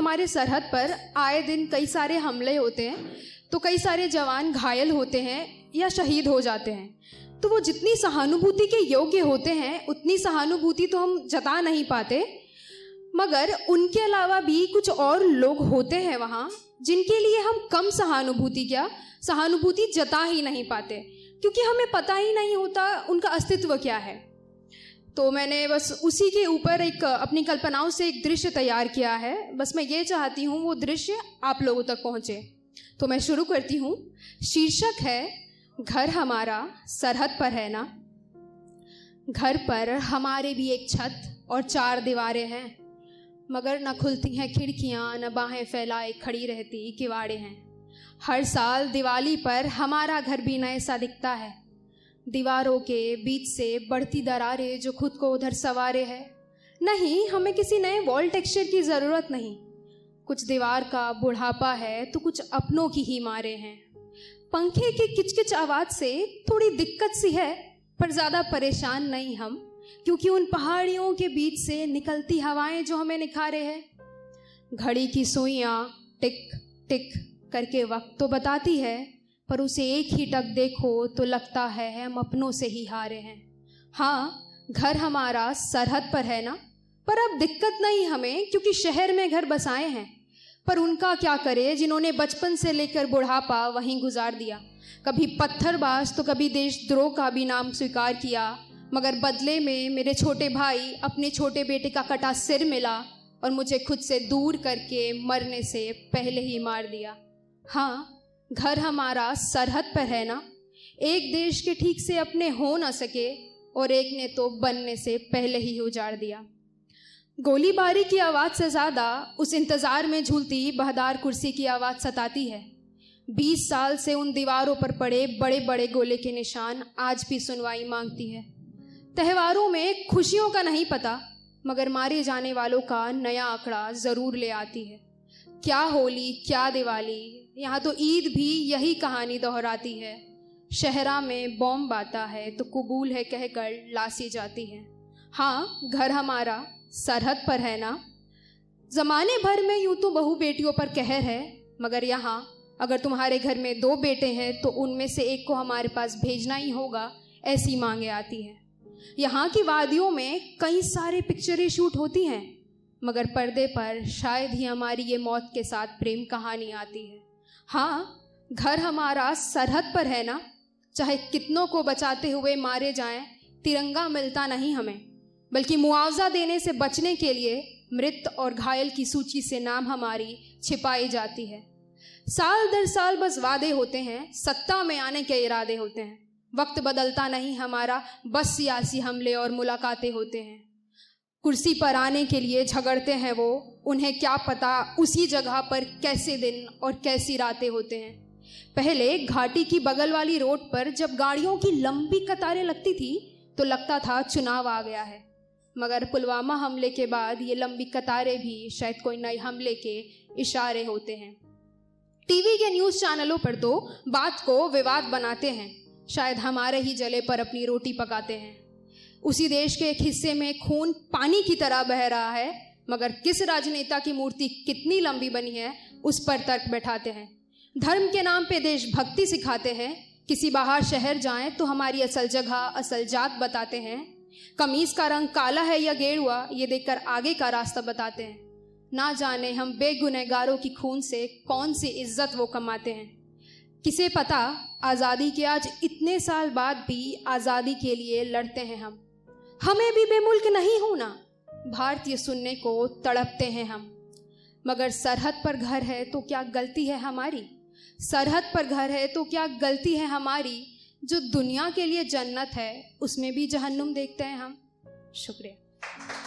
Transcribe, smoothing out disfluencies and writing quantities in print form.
हमारे सरहद पर आए दिन कई सारे हमले होते हैं, तो कई सारे जवान घायल होते हैं या शहीद हो जाते हैं। तो वो जितनी सहानुभूति के योग्य होते हैं उतनी सहानुभूति तो हम जता नहीं पाते, मगर उनके अलावा भी कुछ और लोग होते हैं वहाँ जिनके लिए हम कम सहानुभूति जता ही नहीं पाते, क्योंकि हमें पता ही नहीं होता उनका अस्तित्व क्या है। तो मैंने बस उसी के ऊपर एक अपनी कल्पनाओं से एक दृश्य तैयार किया है। बस मैं ये चाहती हूँ वो दृश्य आप लोगों तक पहुँचे। तो मैं शुरू करती हूँ। शीर्षक है घर हमारा सरहद पर है ना। घर पर हमारे भी एक छत और 4 दीवारें हैं, मगर न खुलती हैं खिड़कियाँ, न बाहें फैलाए खड़ी रहती किवाड़े हैं। हर साल दिवाली पर हमारा घर भी नया सा दिखता है। दीवारों के बीच से बढ़ती दरारें जो खुद को उधर संवारे है। नहीं, हमें किसी नए वॉल टेक्सचर की ज़रूरत नहीं। कुछ दीवार का बुढ़ापा है तो कुछ अपनों की ही मारे हैं। पंखे की किचकिच आवाज़ से थोड़ी दिक्कत सी है, पर ज़्यादा परेशान नहीं हम, क्योंकि उन पहाड़ियों के बीच से निकलती हवाएं जो हमें निखारे हैं। घड़ी की सुइयाँ टिक टिक करके वक्त तो बताती है, पर उसे एक ही टक देखो तो लगता है हम अपनों से ही हारे हैं। हाँ, घर हमारा सरहद पर है ना, पर अब दिक्कत नहीं हमें, क्योंकि शहर में घर बसाए हैं। पर उनका क्या करे जिन्होंने बचपन से लेकर बुढ़ापा वहीं गुजार दिया। कभी पत्थरबाज तो कभी देशद्रोह का भी नाम स्वीकार किया, मगर बदले में मेरे छोटे भाई अपने छोटे बेटे का कटा सिर मिला और मुझे खुद से दूर करके मरने से पहले ही मार दिया। हाँ, घर हमारा सरहद पर है ना। एक देश के ठीक से अपने हो न सके और एक ने तो बनने से पहले ही उजाड़ दिया। गोलीबारी की आवाज़ से ज़्यादा उस इंतज़ार में झूलती बहदार कुर्सी की आवाज़ सताती है। 20 साल से उन दीवारों पर पड़े बड़े बड़े गोले के निशान आज भी सुनवाई मांगती है। त्योहारों में खुशियों का नहीं पता, मगर मारे जाने वालों का नया आंकड़ा ज़रूर ले आती है। क्या होली क्या दिवाली, यहाँ तो ईद भी यही कहानी दोहराती है। शहरा में बॉम्ब आता है तो कबूल है कहकर लासी जाती है। हाँ, घर हमारा सरहद पर है ना। ज़माने भर में यूँ तो बहू बेटियों पर कहर है, मगर यहाँ अगर तुम्हारे घर में 2 बेटे हैं तो उनमें से एक को हमारे पास भेजना ही होगा, ऐसी मांगे आती हैं। यहाँ की वादियों में कई सारे पिक्चरें शूट होती हैं, मगर पर्दे पर शायद ही हमारी ये मौत के साथ प्रेम कहानी आती है। हाँ, घर हमारा सरहद पर है ना। चाहे कितनों को बचाते हुए मारे जाएं, तिरंगा मिलता नहीं हमें, बल्कि मुआवजा देने से बचने के लिए मृत और घायल की सूची से नाम हमारी छिपाई जाती है। साल दर साल बस वादे होते हैं, सत्ता में आने के इरादे होते हैं। वक्त बदलता नहीं हमारा, बस सियासी हमले और मुलाकातें होते हैं। कुर्सी पर आने के लिए झगड़ते हैं वो, उन्हें क्या पता उसी जगह पर कैसे दिन और कैसी रातें होते हैं। पहले घाटी की बगल वाली रोड पर जब गाड़ियों की लंबी कतारें लगती थी तो लगता था चुनाव आ गया है, मगर पुलवामा हमले के बाद ये लंबी कतारें भी शायद कोई नए हमले के इशारे होते हैं। टीवी के न्यूज़ चैनलों पर तो बात को विवाद बनाते हैं, शायद हमारे ही जले पर अपनी रोटी पकाते हैं। उसी देश के एक हिस्से में खून पानी की तरह बह रहा है, मगर किस राजनेता की मूर्ति कितनी लंबी बनी है उस पर तर्क बैठाते हैं। धर्म के नाम पे देशभक्ति सिखाते हैं। किसी बाहर शहर जाएं तो हमारी असल जगह असल जात बताते हैं। कमीज का रंग काला है या गेरुआ ये देखकर आगे का रास्ता बताते हैं। ना जाने हम बेगुनहगारों की खून से कौन सी इज्जत वो कमाते हैं। किसे पता आज़ादी के आज इतने साल बाद भी आज़ादी के लिए लड़ते हैं हम। हमें भी बेमुल्क नहीं होना, भारतीय सुनने को तड़पते हैं हम। मगर सरहद पर घर है तो क्या गलती है हमारी। सरहद पर घर है तो क्या गलती है हमारी। जो दुनिया के लिए जन्नत है उसमें भी जहन्नुम देखते हैं हम। शुक्रिया।